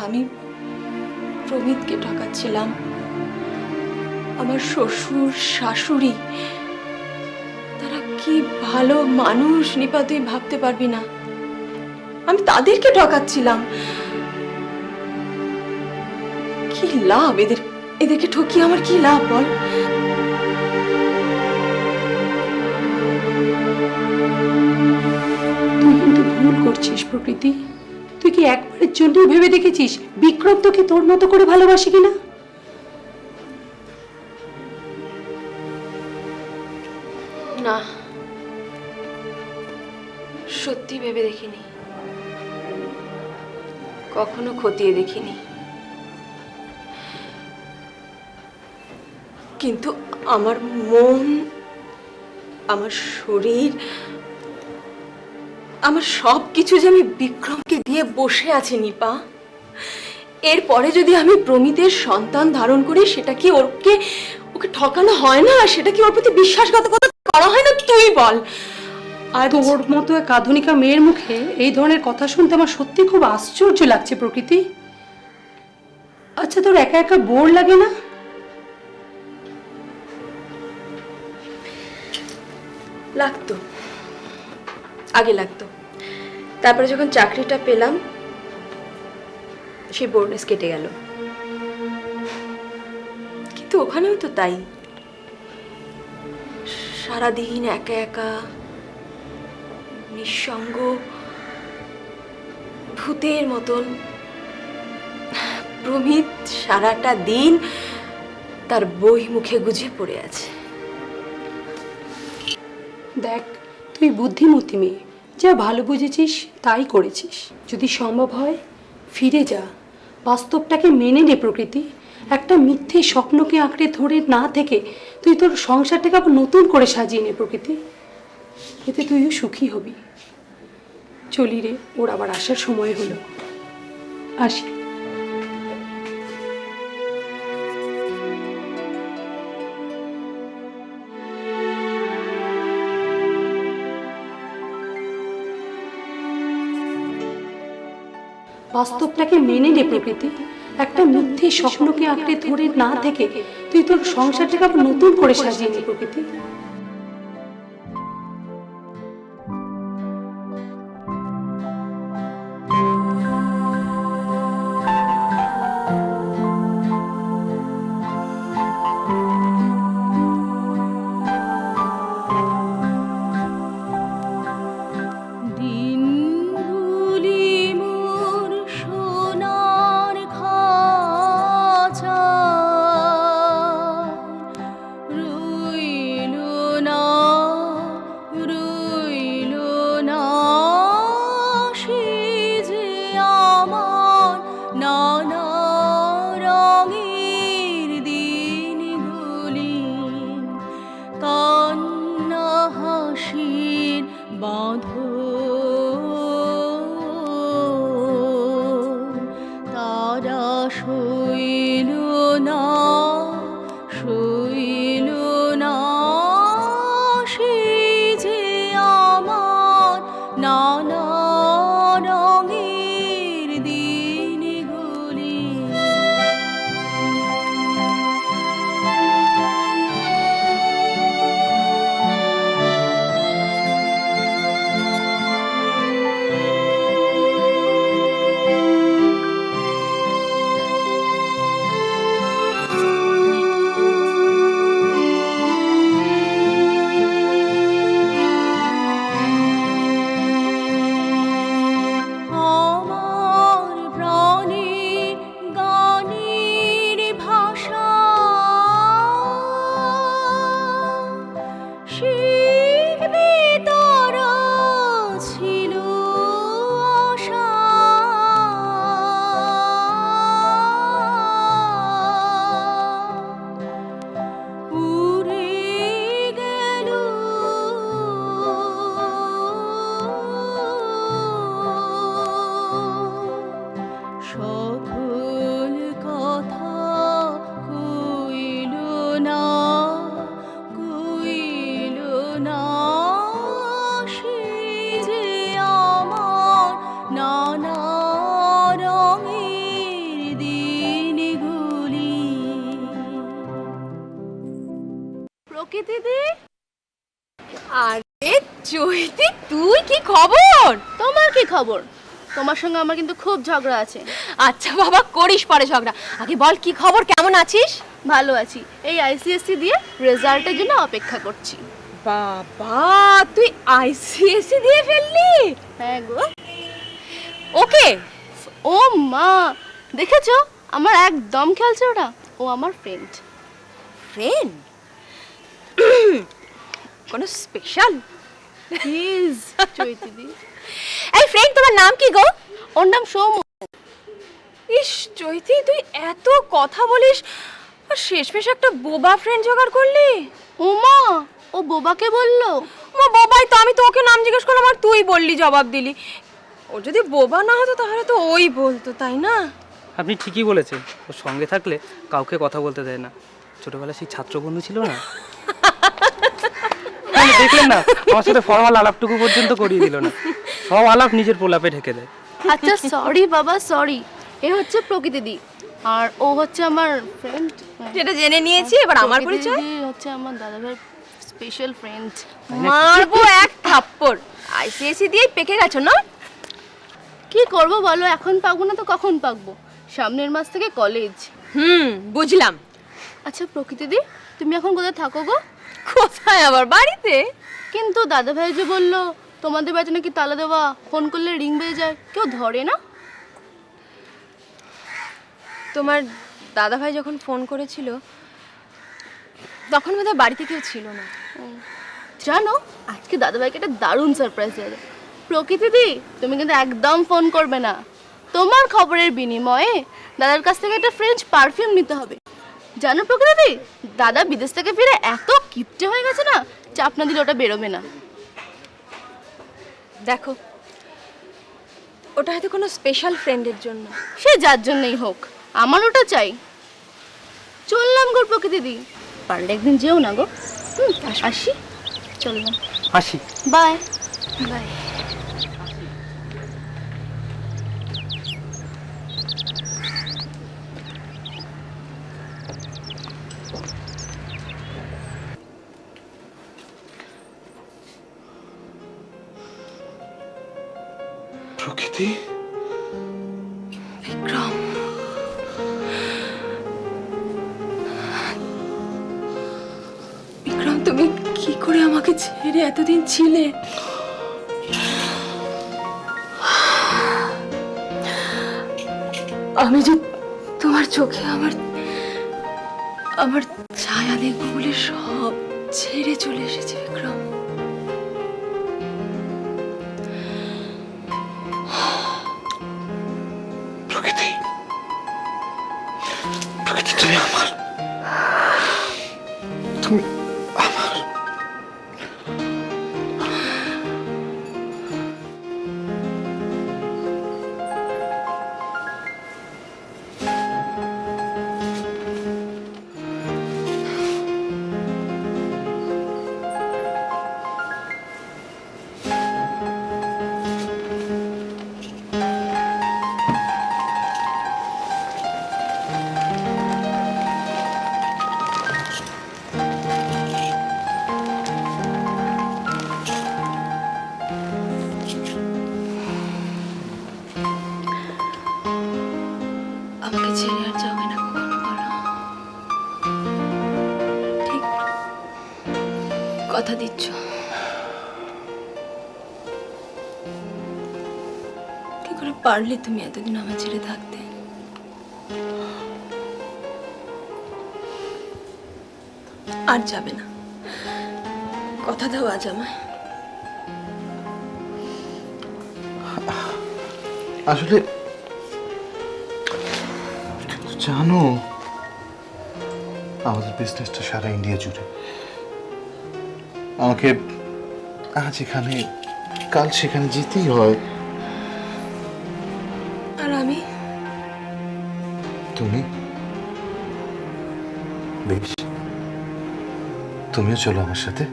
আমি প্রমিতকে ঠকাচ্ছিলাম। আমার শ্বশুর শাশুড়ি তারা কি ভালো মানুষ নিপা, তুই ভাবতে পারবি না। আমি তাদেরকে ঠকাচ্ছিলাম। কি লাভ এদেরকে ঠকিয়ে আমার কি লাভ বল? তুই কিন্তু ভুল করছিস প্রকৃতি। তুই কি একবারের জন্যই ভেবে দেখেছিস বিক্রম তোকে তোর মতো করে ভালোবাসে কিনা? না, সত্যি ভেবে দেখিনি, কখনো খতিয়ে দেখিনি। কিন্তু আমার মন, আমার শরীর, আমার সব কিছু যে আমি বিক্রমকে দিয়ে বসে আছি নিপা। এরপরে যদি আমি প্রমিতের সন্তান ধারণ করি, সেটা কি ওকে ঠকানো হয় না? সেটা কি ওর প্রতি বিশ্বাসঘাতকতা করা হয় না? তুই বল। আর তোর মতো এক আধুনিকা মেয়ের মুখে এই ধরনের কথা শুনতে আমার সত্যি খুব আশ্চর্য লাগছে প্রকৃতি। আচ্ছা, তোর একা একা বোর লাগে না? লাগতো, আগে লাগতো। তারপরে যখন চাকরিটা পেলাম, সেই বোরনেস কেটে গেল। কিন্তু ওখানেও তো তাই, সারাদিন একা একা, নিঃসঙ্গ, ভূতের মতন। প্রমিত সারাটা দিন তার বই মুখে গুজে পড়ে আছে। দেখ, তুই বুদ্ধিমতী মেয়ে, যা ভালো বুঝেছিস তাই করেছিস। যদি সম্ভব হয় ফিরে যা, বাস্তবটাকে মেনে নে প্রকৃতি। একটা মিথ্যে স্বপ্নকে আঁকড়ে ধরে না থেকে তুই তোর সংসারটাকে আবার নতুন করে সাজিয়ে নে প্রকৃতি। এতে তুইও সুখী হবি। চলি রে, ওর আবার আসার সময় হলো, আসি। বাস্তবটাকে মেনে নে প্রকৃতি। একটা মিথ্যে স্বপ্নকে আঁকড়ে ধরে না থেকে তুই তোর সংসারটাকে আবার নতুন করে সাজিয়ে নে প্রকৃতি। প্রকৃতিদি, আরে চৈতি, তুই কি খবর? তোমার কি খবর? তোমার সঙ্গে আমার কিন্তু খুব ঝগড়া আছে। আচ্ছা বাবা, করিস পরে ঝগড়া, আগে বল কি খবর, কেমন আছিস? ভালো আছি, এই আইসিএসসি দিয়ে রেজাল্টের জন্য অপেক্ষা করছি। বাবা, তুই আইসিএসসি দিয়ে ফেললি? হ্যাঁ গো। ওকে। ও মা, দেখেছো আমার একদম খেলছে ওটা, ও আমার ফ্রেন্ড। ফ্রেন্ড? কোনো স্পেশাল? প্লিজ চৈতিদি। এই ফ্রেন্ড, তোমার নাম কি গো? ওর নাম সৌম্য। ইস চৈতি, তুই এত কথা বলিস আর শেষমেশ একটা বোবা ফ্রেন্ড জোগাড় করলি। ওমা, ও বোবাকে বললো? মা বোবাই তো, আমি তো ওকে নাম জিজ্ঞেস করলাম আর তুই বললি, জবাব দিলি। ও যদি বোবা না হতো তাহলে তো ওই বলতো, তাই না? আপনি ঠিকই বলেছেন, ওর সঙ্গে থাকলে কাউকে কথা বলতে দেয় না। ছোটবেলায় সেই ছাত্র বন্ধু ছিল না, দেখলেন না আমার সাথে ফর্মাল আলাপটুকু পর্যন্ত করিয়ে দিল না, সব আলাপ নিজের প্রলাপে ঢেকে দেয়। আচ্ছা সরি বাবা, সরি। এ হচ্ছে প্রকৃতিদি আর ও হচ্ছে আমার ফ্রেন্ড। সেটা জেনে নিয়েছি, এবার আমার পরিচয়। হচ্ছে আমার দাদাভাইয়ের স্পেশাল ফ্রেন্ড। মারবো এক থাপ্পড়। আইসিএসসি দিয়ে পেকে গেছো না? কি করব বলো, এখন পাকবো না তো কখন পাকবো? সামনের মাস থেকে কলেজ। বুঝলাম। আচ্ছা প্রকৃতিদি, তুমি এখন কোথায় থাকো গো? কোথায় আবার, বাড়িতে। কিন্তু দাদাভাই যে বললো তোমাদের বাড়িতে নাকি তালা দেওয়া, ফোন করলে রিং বেজে যায়, কেউ ধরে না? তোমার দাদাভাই যখন ফোন করেছিল তখন বোধহয় বাড়িতে কেউ ছিল না। জানো আজকে দাদাভাইকে একটা দারুণ সারপ্রাইজ দেবে। প্রকৃতিদি, তুমি কিন্তু একদম ফোন করবে না। তোমার খবরের বিনিময়ে দাদার কাছ থেকে একটা ফ্রেঞ্চ পারফিউম নিতে হবে। জানো প্রকৃতিদি, দাদা বিদেশ থেকে ফিরে এত কিপটে হয়ে গেছে না, চাপ না দিলে ওটা বেরোবে না। দেখো, ওটা হয়তো কোনো স্পেশাল ফ্রেন্ডের জন্য। সে যার জন্যই হোক, আমার ওটা চাই। চললাম গো প্রকৃতিদি, পারলে একদিন যেও না গো। আসি, চললাম, আসি, বাই বাই। প্রকৃতি, বিক্রম, বিক্রম, তুমি কি করে আমাকে ছেড়ে এতদিন ছিলে? আমি যে তোমার চোখে আমার আমার ছায়া দেখবো বলে সব ছেড়ে চলে এসেছি বিক্রম। প্রকৃতি, প্রকৃতি, তুমি আমার, তুমি আমার। আমাকে ছেড়ে আর যাবে না কখনো, বলো? ঠিক কথা দিচ্ছ? কি করে পারলে তুমি এতদিন আমার ছেড়ে থাকতে? আর যাবে না, কথা দাও আজ আমায়। আসলে জানো, আমাদের বিজনেসটা সারা ইন্ডিয়া জুড়ে। আমাকে আজ এখানে কাল সেখানে যেতেই হয়। আর আমি? তুমি বেশ, তুমিও চলো আমার সাথে।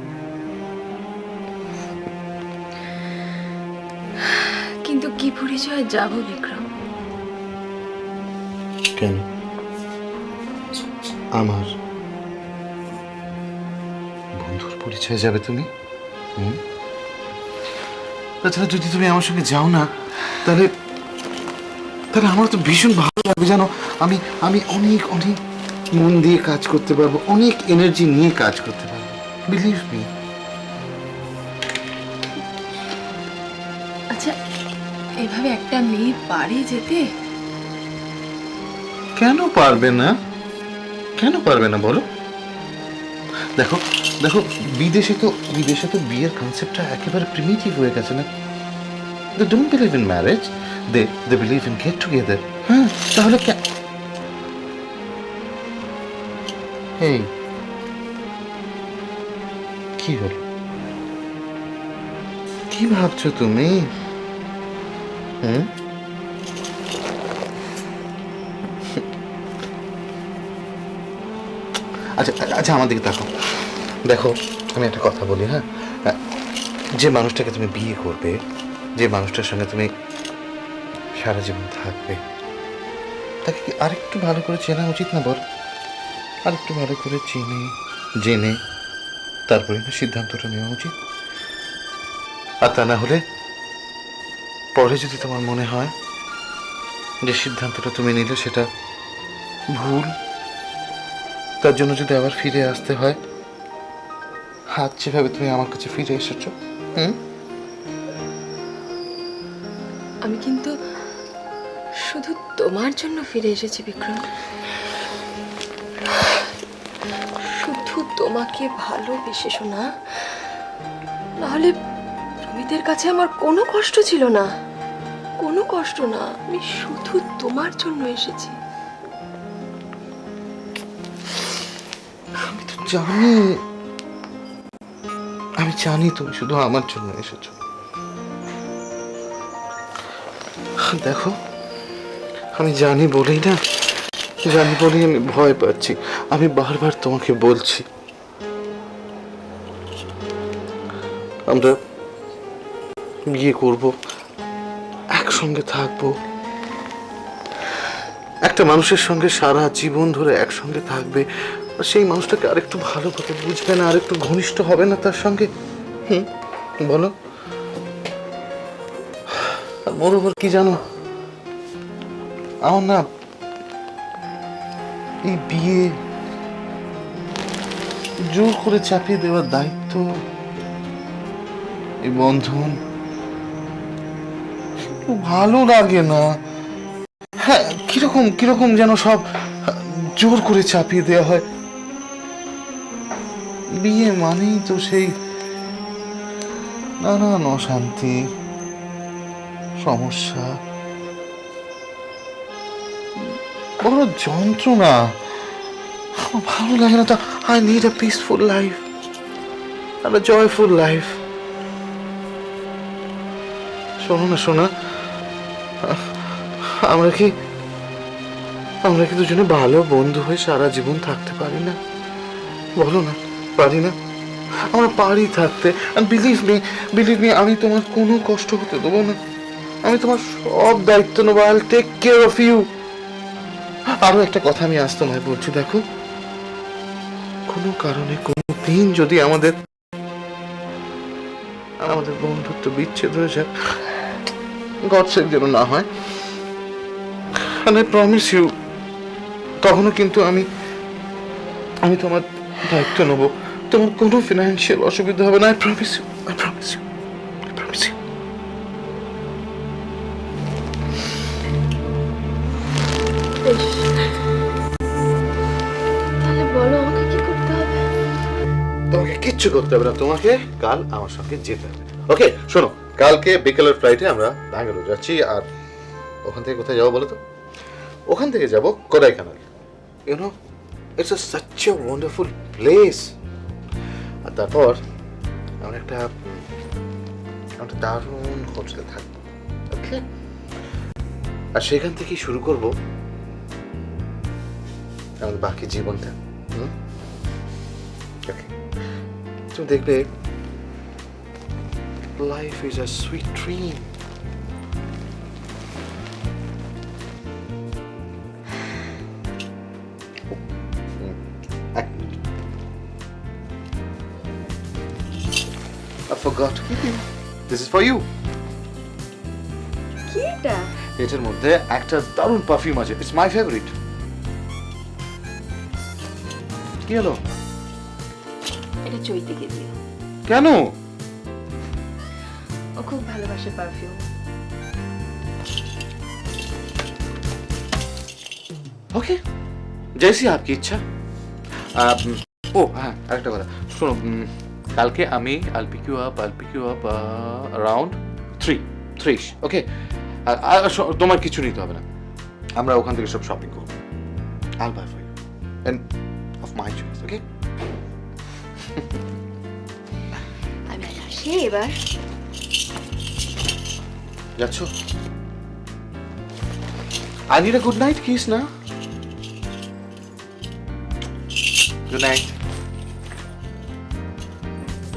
কিন্তু কি পরিচয় যাবো বিক্রম? কেন? আমার বন্ধুর পরিচয় যাবে তুমি? তাছাড়া যদি তুমি আমার সঙ্গে যাও না, তাহলে তাহলে আমার তো ভীষণ ভালো লাগবে জানো। আমি আমি অনেক অনেক মন দিয়ে কাজ করতে পারবো, অনেক এনার্জি নিয়ে কাজ করতে পারবো, বিলিভ মি। আচ্ছা, এভাবে একটা মেয়ে পারে যেতে? কেন পারবে না, কেন পারবে না বলো? দেখো দেখো, বিদেশে তো বিয়ের কনসেপ্টটা একেবারে প্রিমিটিভ হয়ে গেছে না। They don't believe in marriage, they believe in get together. হ্যাঁ, তাহলে এই কি হলো, কি ভাবছো তুমি? আচ্ছা আচ্ছা, আমার দিকে তাকাও। দেখো, আমি একটা কথা বলি, হ্যাঁ, যে মানুষটাকে তুমি বিয়ে করবে, যে মানুষটার সঙ্গে তুমি সারা জীবন থাকবে, তাকে কি আরেকটু ভালো করে চেনা উচিত না বল? আরেকটু ভালো করে জেনে তারপরে না সিদ্ধান্তটা নেওয়া উচিত। আর তা না হলে পরে যদি তোমার মনে হয় যে সিদ্ধান্তটা তুমি নিলে সেটা ভুল, তার জন্য যদি আবার ফিরে আসতে হয়, হাত যেভাবে তুমি আমার কাছে ফিরে এসেছো, আমি কিন্তু শুধু তোমার জন্য ফিরে এসেছি বিক্রম। শুধু তোমাকে ভালোবেসে, শোনা, নাহলে প্রমিতের কাছে আমার কোনো কষ্ট ছিল না, কোনো কষ্ট না। আমি শুধু তোমার জন্য এসেছি। আমি জানি তুমি শুধু আমার জন্য এসেছো। দেখো, আমি জানি বলেই আমি ভয় পাচ্ছি। আমি বারবার তোমাকে বলছি, আমরা বিয়ে করব, একসঙ্গে থাকবো, একটা মানুষের সঙ্গে সারা জীবন ধরে একসঙ্গে থাকবে, সেই মানুষটাকে আরেকটু ভালো করে বুঝবে না, আরেকটু ঘনিষ্ঠ হবে না তার সঙ্গে? বলো। আর মোর কি জানো, আমার না এই বিয়ে জোর করে চাপিয়ে দেওয়ার দায়িত্ব, এই বন্ধন ভালো লাগে না। হ্যাঁ, কিরকম যেন সব জোর করে চাপিয়ে দেওয়া হয়। বিয়ে মানেই তো সেই নানান অশান্তি, সমস্যা, বড় যন্ত্রণা। ভালো লাগে না তো। I need a peaceful life, a joyful life. শোনা, আমরা কি দুজনে ভালো বন্ধু হয়ে সারা জীবন থাকতে পারি না? বলো না, পারি না? আমরা পারি থাকতে। and believe me, আমি তোমার কোনো কষ্ট হতে দেবো না। আমি তোমার সব দায়িত্ব নেবো। I'll take care of you. আরো একটা কথা আমি আজ তোমায় বলছি, দেখো, কোনো কারণে কোনো দিন যদি আমাদের বন্ধুত্ব বিচ্ছেদ হয়ে যায়, গড সেভ যেন না হয়, and I promise you, তখনও কিন্তু আমি তোমার দায়িত্ব নেবো। তোমার কোনো ফিনান্সিয়াল অসুবিধা হবে না। I promise you. তাহলে বলো, আমাকে কি করতে হবে? তোমাকে কিচ্ছু করতে হবে না। তোমাকে কাল আমার সঙ্গে যেতে হবে। ওকে, শোনো, কালকে বিকেলের ফ্লাইটে আমরা ব্যাঙ্গালোর যাচ্ছি। আর ওখান থেকে কোথায় যাবো বলো তো? ওখান থেকে যাবো Kodaikanal. You know, it's such a wonderful place. আর তারপর আমরা একটা দারুণ হোটেলে থাকবো। ওকে, আর সেখান থেকেই শুরু করবো আমাদের বাকি জীবনটা। ওকে, তুমি দেখবে life is a sweet dream. I forgot to give you. This is for you. কি এটা? এটার মধ্যে একটা দারুণ পারফিউম আছে, ইটস মাই ফেভারিট। কি হলো? এটা চৈতিকে দিও, কেন? ও খুব ভালোবাসে পারফিউম। ওকে, জैसी आपकी ইচ্ছা। ও হ্যাঁ, আরেকটা কথা শোনো, কালকে আমি I'll pick you up around 3, ওকে? আর তোমার কিছু নিতে হবে না, আমরা ওখান থেকে সব শপিং করব। I'll buy for you and of my choice, okay? আমি আসি এবার। যাচ্ছ? I need a good night kiss না? Good night.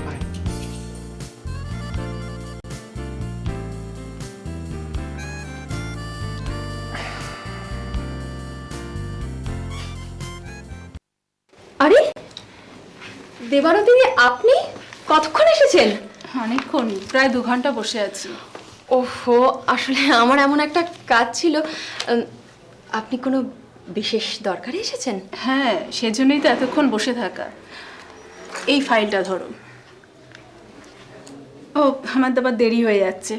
Bye. আরে দেবারতিনী, আপনি কতক্ষণ এসেছেন? অনেকক্ষণ, প্রায় 2 ঘন্টা বসে আছি। ওহো, আসলে আমার এমন একটা কাজ ছিল। আপনি কোনো বিশেষ দরকারে এসেছেন? হ্যাঁ, সেজন্যই তো এতক্ষণ বসে থাকা। এই ফাইলটা ধরো। ও, আমার তো আবার দেরি হয়ে যাচ্ছে,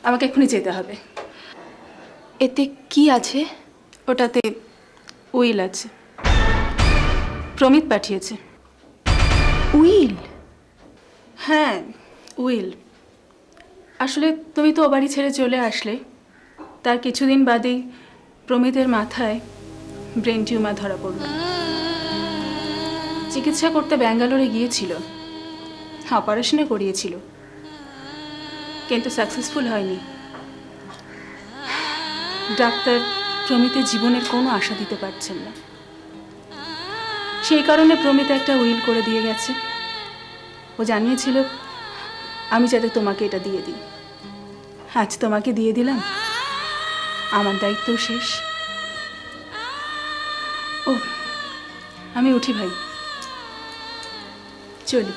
আমাকে এক্ষুনি যেতে হবে। এতে কি আছে? ওটাতে উইল আছে, প্রমিত পাঠিয়েছে। উইল? হ্যাঁ, উইল। আসলে তুমি তো ও বাড়ি ছেড়ে চলে আসলে, তার কিছুদিন বাদেই প্রমিতের মাথায় ব্রেন টিউমার ধরা পড়ল। চিকিৎসা করতে ব্যাঙ্গালোরে গিয়েছিল, অপারেশনে করিয়েছিল, কিন্তু সাকসেসফুল হয়নি। ডাক্তার প্রমিতের জীবনের কোনো আশা দিতে পারছেন না। সেই কারণে প্রমিত একটা উইল করে দিয়ে গেছে। ও জানিয়েছিল আমি যাতে তোমাকে এটা দিয়ে দিই। আজ তোমাকে দিয়ে দিলাম, আমার দায়িত্ব শেষ। ও, আমি উঠি ভাই, চলি।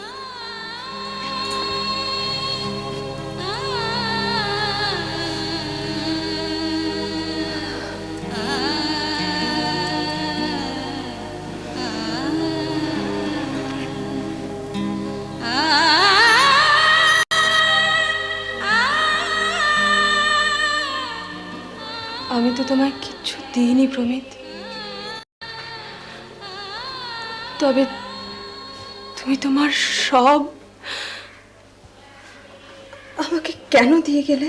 আমি তো তোমায় কিচ্ছু দিইনি প্রমিত, তবে তুমি তোমার সব আমাকে কেন দিয়ে গেলে?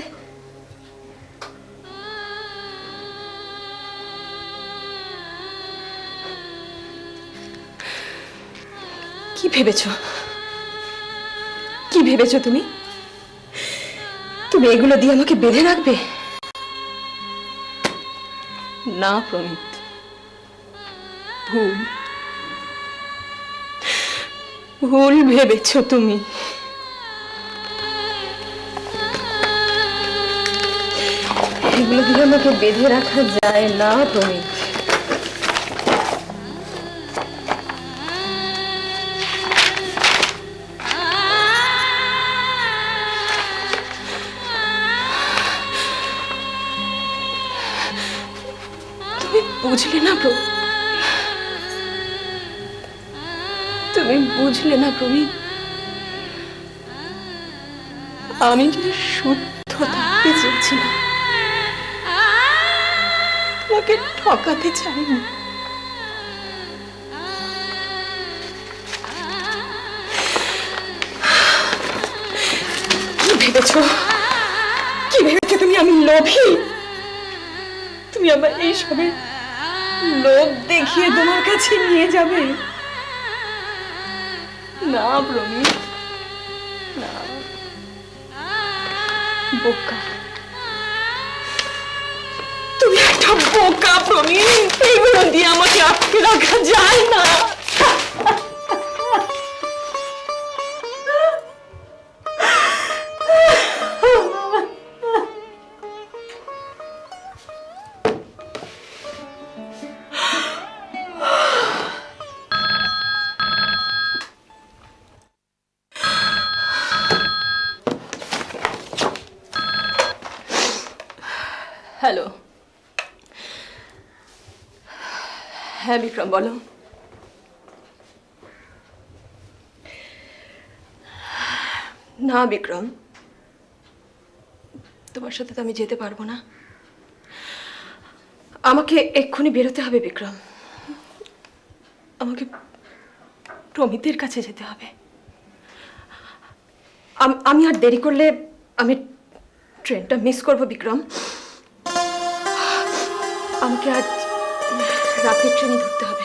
কি ভেবেছো? কি ভেবেছো তুমি? তুমি এগুলো দিয়ে আমাকে বেঁধে রাখবে? না প্রমিত, ভুল ভুল ভেবেছো তুমি। এগুলো দিয়ে আমাকে বেঁধে রাখা যায় না প্রমিত। বুঝলে না প্রভু, তুমি বুঝলে না প্রমিত, আমি যদি শুদ্ধ থাকতে চেয়েছিলাম, তোমাকে ঠকাতে চাইনি। কি ভেবেছো? কি ভেবেছো তুমি আমি লোভী? তুমি আমার এইসবে লোভ দেখিয়ে তোমার কাছে নিয়ে যাবে? না প্রমিত, না। বোকা, তুমি একটা বোকা প্রমিত। এইগুলো দিয়ে আমাকে আটকে রাখা যায় না। হ্যালো, হ্যাঁ বিক্রম বলো। না বিক্রম, তোমার সাথে তো আমি যেতে পারবো না। আমাকে এক্ষুনি বেরোতে হবে বিক্রম। আমাকে প্রমিতের কাছে যেতে হবে। আমি আর দেরি করলে আমি ট্রেনটা মিস করব বিক্রম। আমাকে আজ রাতের ট্রেনে ধরতে হবে।